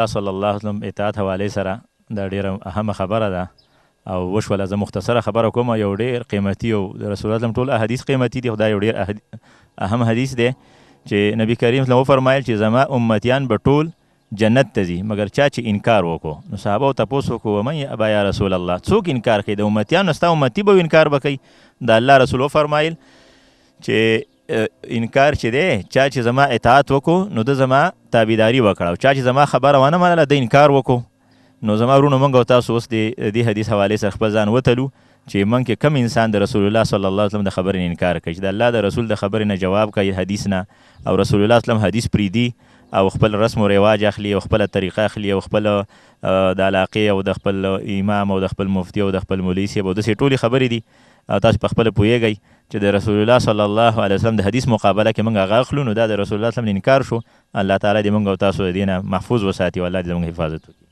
صلی الله علیه وسلم اطاعت حوالې سره دا ډیره اهمه خبره ده او وشوله. زه مختصره خبره کوم. یو ډیر قیمتي او د رسول الله ټول احادیث قیمتي دي، خو دا یو ډیر اهم حدیث دی چې نبی کریم صلی الله علیه وسلم وفرمایل چې زما امتیان به ټول جنت ته ځي مګر چا چې انکار وکړو. نو صحابه تپوس وکړو ومن ابا یا رسول الله، څوک انکار کوي د امتیانو؟ ستا امتي به انکار به کوي. د الله رسول وفرمایل چې انکار چې دی چا چې زما اطاعت وکړو نو د زما تابعداري وکړه، او چا چې زما خبره ونه منله د انکار وکړو. نو زما ورونو موږ او تاسو اوس د دې حدیث حوالې سره خپل ځان وتلو چې موږ کې کم انسان د رسول الله صلی الله علیه وسلم د خبرې نه انکار کوي، چې د الله د رسول د خبرې نه جواب کوي حدیث نه، او رسول الله صلی الله علیه وسلم حدیث پریدي او خپل رسم و رواج اخلي او خپل طریقه اخلي او خپل د علاقې او د خپل امام او د خپل مفتی او د خپل مولوي صاحب او داسې ټولې خبرې دي. تاسو په خپله پوهیږئ چې د رسول الله صلی الله علیه وسلم د حدیث مقابله کې موږ هغه اخلو، نو دا د رسول الله صلی الله علیه وسلم انکار شو. الله تعالی دې موږ او تاسو د دې نه محفوظ وساتي او الله دې زموږ حفاظت وکړي.